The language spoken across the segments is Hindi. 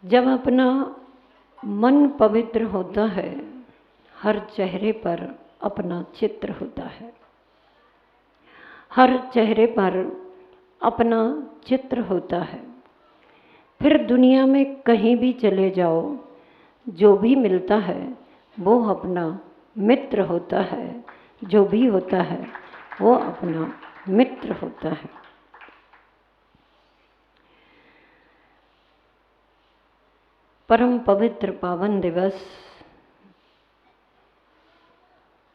जब अपना मन पवित्र होता है, हर चेहरे पर अपना चित्र होता है, हर चेहरे पर अपना चित्र होता है। फिर दुनिया में कहीं भी चले जाओ, जो भी मिलता है वो अपना मित्र होता है, जो भी होता है वो अपना मित्र होता है। परम पवित्र पावन दिवस,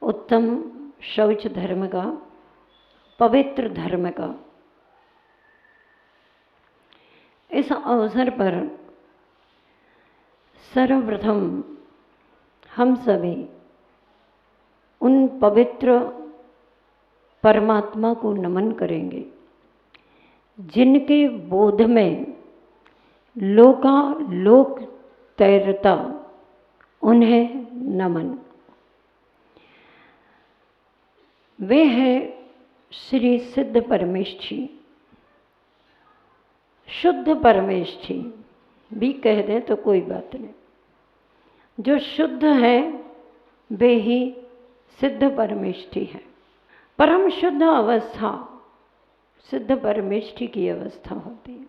उत्तम शौच धर्म का, पवित्र धर्म का, इस अवसर पर सर्वप्रथम हम सभी उन पवित्र परमात्मा को नमन करेंगे जिनके बोध में लोकालोक तैरता, उन्हें नमन। वे हैं श्री सिद्ध परमेष्ठी, शुद्ध परमेष्ठी भी कह दें तो कोई बात नहीं। जो शुद्ध है वे ही सिद्ध परमेष्ठी है। परम शुद्ध अवस्था सिद्ध परमेष्ठी की अवस्था होती है।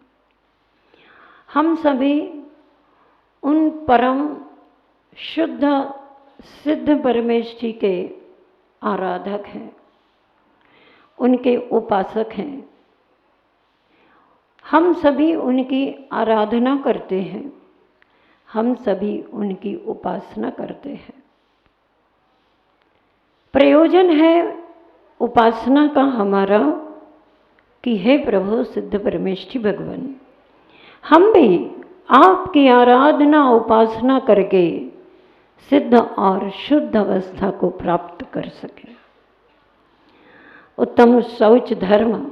हम सभी उन परम शुद्ध सिद्ध परमेष्ठी के आराधक हैं, उनके उपासक हैं। हम सभी उनकी आराधना करते हैं, हम सभी उनकी उपासना करते हैं। प्रयोजन है उपासना का हमारा कि हे प्रभु सिद्ध परमेष्ठी भगवान, हम भी आपकी आराधना उपासना करके सिद्ध और शुद्ध अवस्था को प्राप्त कर सकें। उत्तम शौच धर्म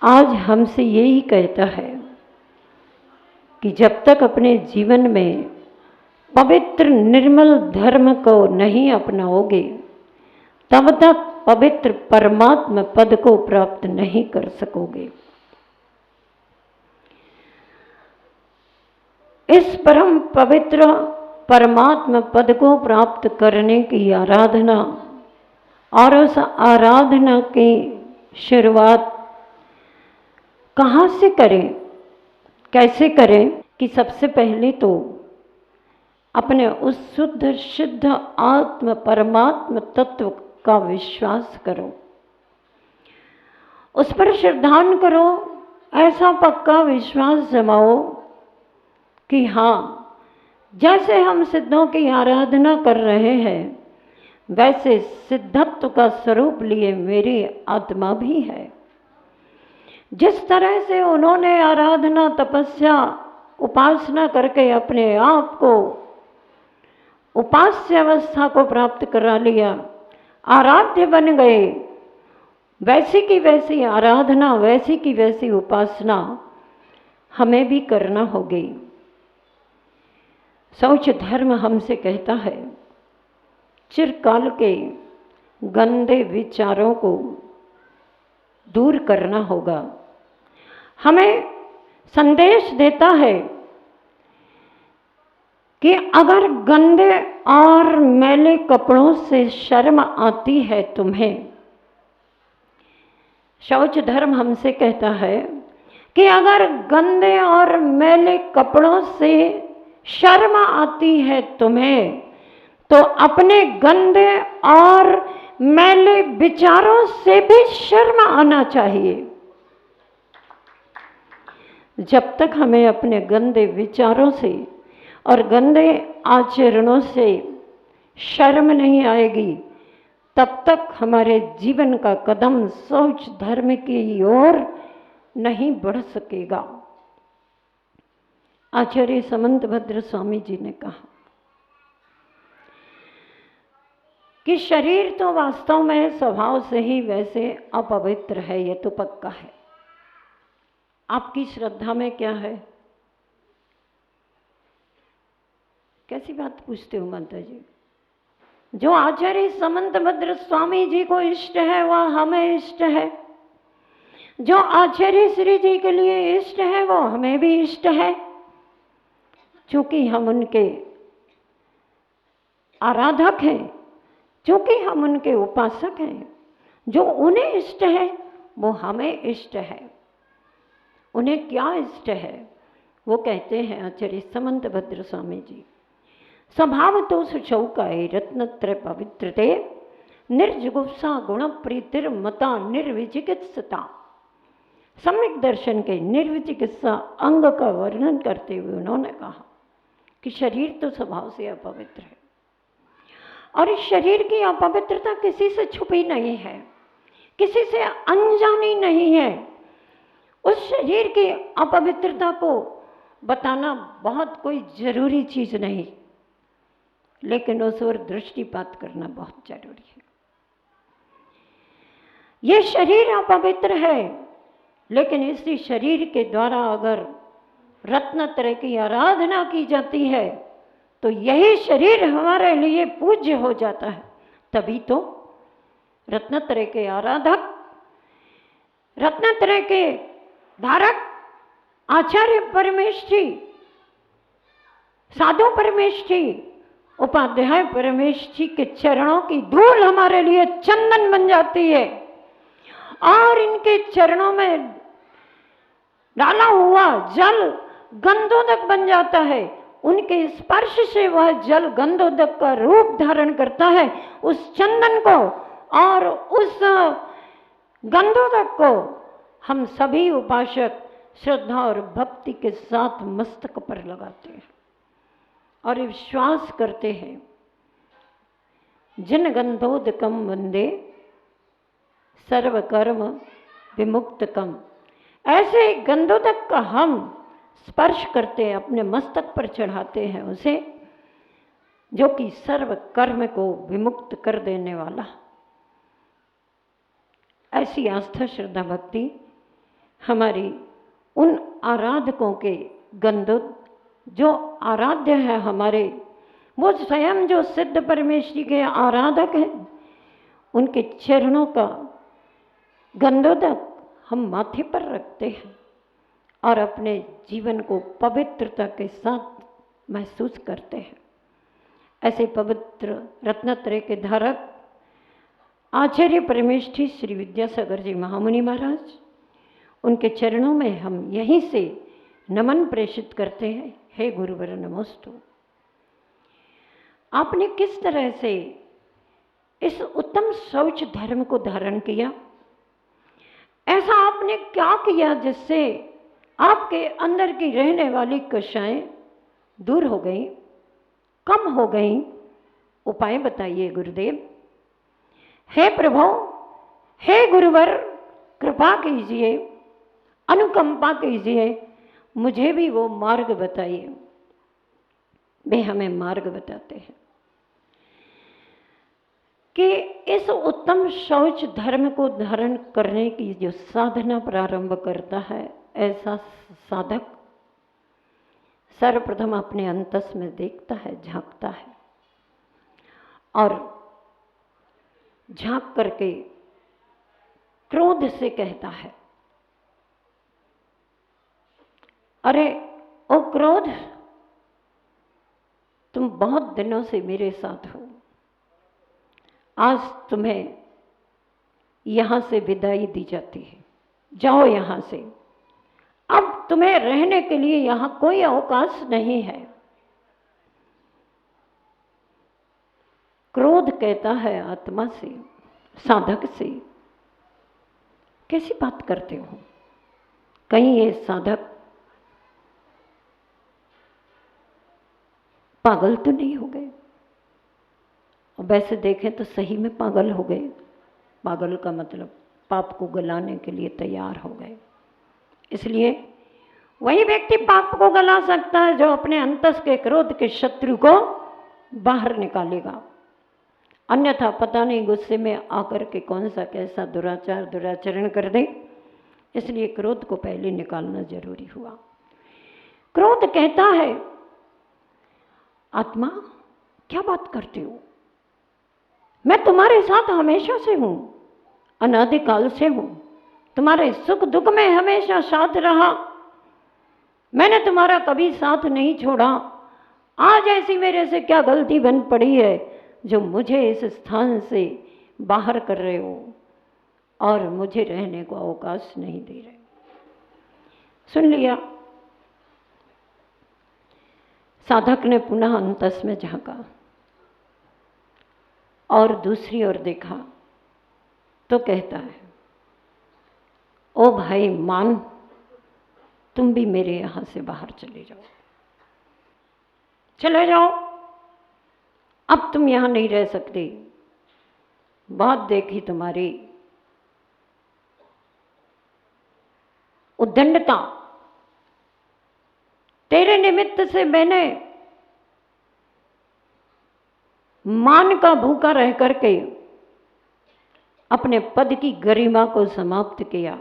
आज हमसे यही कहता है कि जब तक अपने जीवन में पवित्र निर्मल धर्म को नहीं अपनाओगे, तब तक पवित्र परमात्मा पद को प्राप्त नहीं कर सकोगे। इस परम पवित्र परमात्मा पद को प्राप्त करने की आराधना और उस आराधना की शुरुआत कहाँ से करें, कैसे करें कि सबसे पहले तो अपने उस शुद्ध सिद्ध आत्म परमात्म तत्व का विश्वास करो, उस पर श्रद्धान करो, ऐसा पक्का विश्वास जमाओ कि हाँ, जैसे हम सिद्धों की आराधना कर रहे हैं वैसे सिद्धत्व का स्वरूप लिए मेरी आत्मा भी है। जिस तरह से उन्होंने आराधना तपस्या उपासना करके अपने आप को उपास्य अवस्था को प्राप्त करा लिया, आराध्य बन गए, वैसी की वैसी आराधना, वैसी की वैसी उपासना हमें भी करना होगी। शौच धर्म हमसे कहता है चिरकाल के गंदे विचारों को दूर करना होगा। हमें संदेश देता है कि अगर गंदे और मैले कपड़ों से शर्म आती है तुम्हें, शौच धर्म हमसे कहता है कि अगर गंदे और मैले कपड़ों से शर्म आती है तुम्हें, तो अपने गंदे और मैले विचारों से भी शर्म आना चाहिए। जब तक हमें अपने गंदे विचारों से और गंदे आचरणों से शर्म नहीं आएगी, तब तक हमारे जीवन का कदम शौच धर्म की ओर नहीं बढ़ सकेगा। आचार्य समंतभद्र स्वामी जी ने कहा कि शरीर तो वास्तव में स्वभाव से ही वैसे अपवित्र है, ये तो पक्का है। आपकी श्रद्धा में क्या है? कैसी बात पूछते हो माता जी? जो आचार्य समंतभद्र स्वामी जी को इष्ट है वह हमें इष्ट है, जो आचार्य श्री जी के लिए इष्ट है वो हमें भी इष्ट है। चूँकि हम उनके आराधक हैं, चूँकि हम उनके उपासक हैं, जो उन्हें इष्ट है वो हमें इष्ट है। उन्हें क्या इष्ट है? वो कहते हैं आचार्य समंत भद्र स्वामी जी, स्वभाव तो सुचौकाय रत्नत्रय पवित्रते निर्जुगुप्सा गुण प्रीतिर मता निर्विचिकित्सता। सम्यक दर्शन के निर्विचिकित्सा अंग का वर्णन करते हुए उन्होंने कहा कि शरीर तो स्वभाव से अपवित्र है और इस शरीर की अपवित्रता किसी से छुपी नहीं है, किसी से अनजानी नहीं है। उस शरीर की अपवित्रता को बताना बहुत कोई जरूरी चीज नहीं, लेकिन उस ओर दृष्टिपात करना बहुत जरूरी है। ये शरीर अपवित्र है, लेकिन इसी शरीर के द्वारा अगर रत्नत्रय की आराधना की जाती है तो यही शरीर हमारे लिए पूज्य हो जाता है। तभी तो रत्नत्रय के आराधक, रत्नत्रय के धारक आचार्य परमेष्ठी, साधु परमेष्ठी, उपाध्याय परमेष्ठी के चरणों की धूल हमारे लिए चंदन बन जाती है और इनके चरणों में डाला हुआ जल गंधोदक बन जाता है। उनके स्पर्श से वह जल गंधोदक का रूप धारण करता है। उस चंदन को और उस गंधोदक को हम सभी उपासक श्रद्धा और भक्ति के साथ मस्तक पर लगाते हैं और विश्वास करते हैं, जिन गंधोदकम वंदे सर्वकर्म विमुक्तकम। ऐसे गंधोदक का हम स्पर्श करते हैं, अपने मस्तक पर चढ़ाते हैं उसे, जो कि सर्व कर्म को विमुक्त कर देने वाला। ऐसी आस्था श्रद्धा भक्ति हमारी उन आराधकों के गंधो, जो आराध्य है हमारे, वो स्वयं जो सिद्ध परमेश्वरी के आराधक हैं, उनके चरणों का गंधोदक हम माथे पर रखते हैं और अपने जीवन को पवित्रता के साथ महसूस करते हैं। ऐसे पवित्र रत्नत्रय के धारक आचार्य परमेष्ठी श्री विद्यासागर जी महामुनि महाराज, उनके चरणों में हम यहीं से नमन प्रेषित करते हैं। हे गुरुवर नमोस्तु। आपने किस तरह से इस उत्तम शौच धर्म को धारण किया? ऐसा आपने क्या किया जिससे आपके अंदर की रहने वाली कषाएं दूर हो गई, कम हो गई? उपाय बताइए गुरुदेव। हे प्रभु, हे गुरुवर, कृपा कीजिए, अनुकंपा कीजिए, मुझे भी वो मार्ग बताइए। वे हमें मार्ग बताते हैं कि इस उत्तम शौच धर्म को धारण करने की जो साधना प्रारंभ करता है, ऐसा साधक सर्वप्रथम अपने अंतस में देखता है, झांकता है और झांक करके क्रोध से कहता है, अरे ओ क्रोध, तुम बहुत दिनों से मेरे साथ हो, आज तुम्हें यहाँ से विदाई दी जाती है, जाओ यहाँ से, अब तुम्हें रहने के लिए यहाँ कोई अवकाश नहीं है। क्रोध कहता है आत्मा से, साधक से, कैसी बात करते हो? कहीं ये साधक पागल तो नहीं हो गए? और वैसे देखें तो सही में पागल हो गए। पागल का मतलब पाप को गलाने के लिए तैयार हो गए। इसलिए वही व्यक्ति पाप को गला सकता है जो अपने अंतस के क्रोध के शत्रु को बाहर निकालेगा। अन्यथा पता नहीं गुस्से में आकर के कौन सा कैसा दुराचरण कर दे। इसलिए क्रोध को पहले निकालना जरूरी हुआ। क्रोध कहता है, आत्मा क्या बात करते हो? मैं तुम्हारे साथ हमेशा से हूं, अनादिकाल से हूं, तुम्हारे सुख दुख में हमेशा साथ रहा, मैंने तुम्हारा कभी साथ नहीं छोड़ा। आज ऐसी मेरे से क्या गलती बन पड़ी है जो मुझे इस स्थान से बाहर कर रहे हो और मुझे रहने को अवकाश नहीं दे रहे। सुन लिया। साधक ने पुनः अंतस में झांका और दूसरी ओर देखा तो कहता है, ओ भाई मान, तुम भी मेरे यहां से बाहर चले जाओ, चले जाओ, अब तुम यहां नहीं रह सकते। बहुत देखी तुम्हारी उद्दंडता, तेरे निमित्त से मैंने मान का भूखा रह करके अपने पद की गरिमा को समाप्त किया।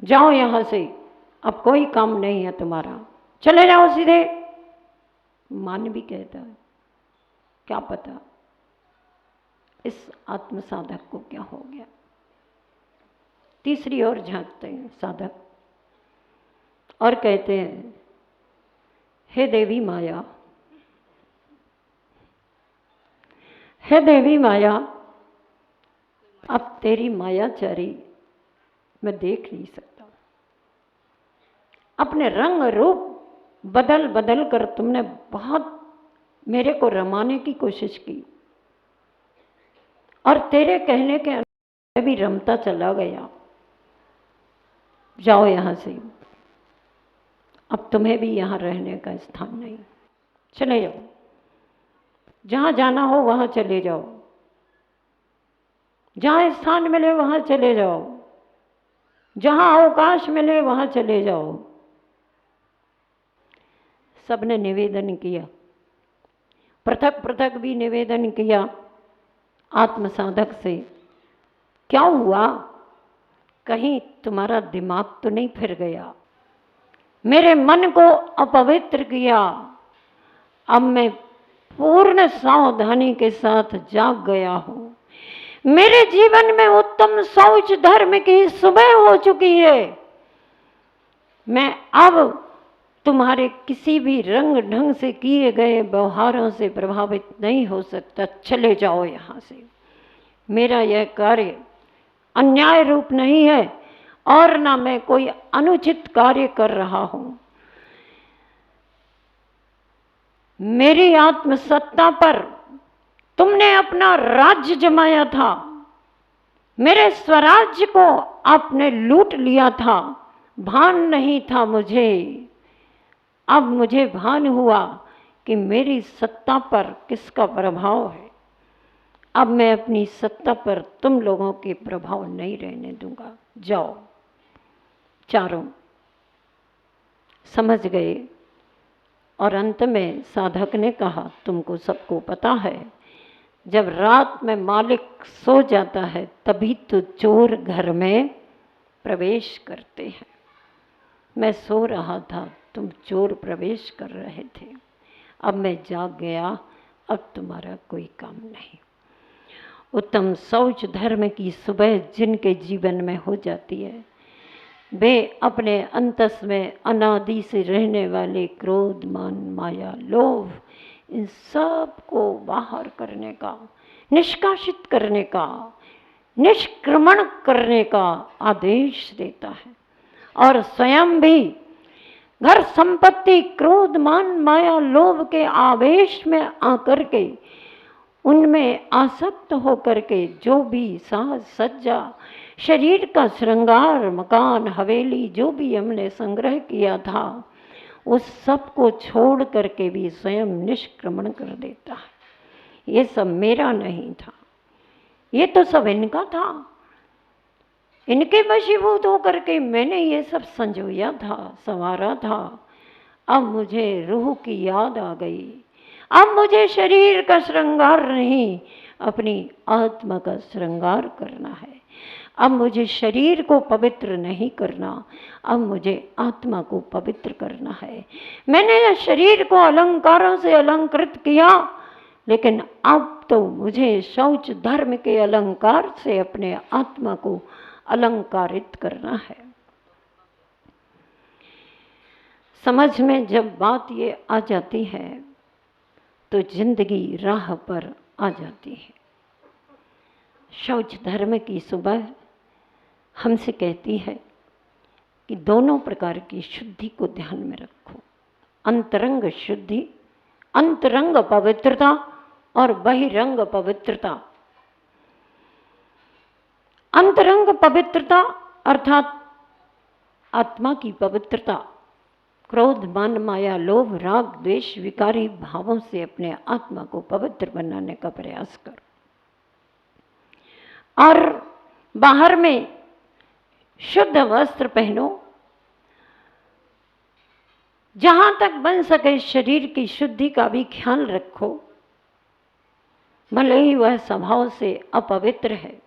जाओ यहां से, अब कोई काम नहीं है तुम्हारा, चले जाओ सीधे। मान भी कहता है, क्या पता इस आत्म साधक को क्या हो गया। तीसरी ओर झांकते हैं साधक और कहते हैं, हे देवी माया, हे देवी माया, अब तेरी मायाचारी मैं देख नहीं सकता। अपने रंग रूप बदल बदल कर तुमने बहुत मेरे को रमाने की कोशिश की और तेरे कहने के अनुसार भी रमता चला गया। जाओ यहां से, अब तुम्हें भी यहां रहने का स्थान नहीं, चले जाओ, जहां जाना हो वहां चले जाओ, जहां स्थान मिले वहां चले जाओ, जहां अवकाश मिले वहां चले जाओ। सबने निवेदन किया, पृथक पृथक भी निवेदन किया आत्म साधक से, क्या हुआ, कहीं तुम्हारा दिमाग तो नहीं फिर गया, मेरे मन को अपवित्र किया। अब मैं पूर्ण सावधानी के साथ जाग गया हूं। मेरे जीवन में उत्तम शौच धर्म की सुबह हो चुकी है। मैं अब तुम्हारे किसी भी रंग ढंग से किए गए व्यवहारों से प्रभावित नहीं हो सकता। चले जाओ यहां से। मेरा यह कार्य अन्याय रूप नहीं है और ना मैं कोई अनुचित कार्य कर रहा हूं। मेरी आत्मसत्ता पर तुमने अपना राज्य जमाया था, मेरे स्वराज्य को आपने लूट लिया था, भान नहीं था मुझे। अब मुझे भान हुआ कि मेरी सत्ता पर किसका प्रभाव है। अब मैं अपनी सत्ता पर तुम लोगों के प्रभाव नहीं रहने दूंगा। जाओ। चारों समझ गए और अंत में साधक ने कहा, तुमको सबको पता है, जब रात में मालिक सो जाता है तभी तो चोर घर में प्रवेश करते हैं। मैं सो रहा था, तुम चोर प्रवेश कर रहे थे, अब मैं जाग गया, अब तुम्हारा कोई काम नहीं। उत्तम शौच धर्म की सुबह जिनके जीवन में हो जाती है, वे अपने अंतस में अनादि से रहने वाले क्रोध, मान, माया, लोभ, इन सब को बाहर करने का, निष्कासित करने का, निष्क्रमण करने का आदेश देता है और स्वयं भी घर संपत्ति, क्रोध, मान, माया, लोभ के आवेश में आकर के, उनमें आसक्त होकर के जो भी साज सज्जा, शरीर का श्रृंगार, मकान, हवेली जो भी हमने संग्रह किया था, उस सब को छोड़ करके भी स्वयं निष्क्रमण कर देता है। ये सब मेरा नहीं था, ये तो सब इनका था, इनके वशीभूत होकर के मैंने ये सब संजोया था, संवारा था। अब मुझे रूह की याद आ गई, अब मुझे शरीर का श्रृंगार नहीं, अपनी आत्मा का श्रृंगार करना है। अब मुझे शरीर को पवित्र नहीं करना, अब मुझे आत्मा को पवित्र करना है। मैंने शरीर को अलंकारों से अलंकृत किया, लेकिन अब तो मुझे शौच धर्म के अलंकार से अपने आत्मा को अलंकारित करना है। समझ में जब बात ये आ जाती है तो जिंदगी राह पर आ जाती है। शौच धर्म की सुबह हमसे कहती है कि दोनों प्रकार की शुद्धि को ध्यान में रखो। अंतरंग शुद्धि, अंतरंग पवित्रता और बहिरंग पवित्रता। अंतरंग पवित्रता अर्थात आत्मा की पवित्रता। क्रोध, मान, माया, लोभ, राग, द्वेष, विकारी भावों से अपने आत्मा को पवित्र बनाने का प्रयास करो। और बाहर में शुद्ध वस्त्र पहनो। जहां तक बन सके शरीर की शुद्धि का भी ख्याल रखो। भले ही वह स्वभाव से अपवित्र है,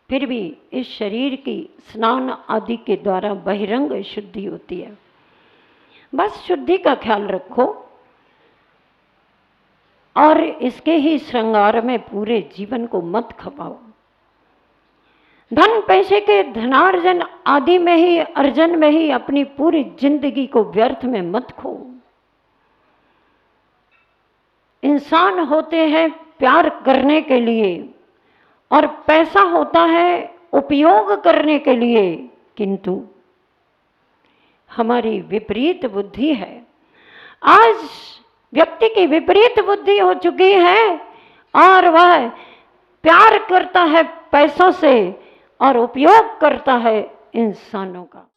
फिर भी इस शरीर की स्नान आदि के द्वारा बहिरंग शुद्धि होती है। बस शुद्धि का ख्याल रखो और इसके ही श्रृंगार में पूरे जीवन को मत खपाओ। धन पैसे के धनार्जन आदि में ही, अर्जन में ही अपनी पूरी जिंदगी को व्यर्थ में मत खो। इंसान होते हैं प्यार करने के लिए और पैसा होता है उपयोग करने के लिए, किंतु हमारी विपरीत बुद्धि है। आज व्यक्ति की विपरीत बुद्धि हो चुकी है और वह प्यार करता है पैसों से और उपयोग करता है इंसानों का।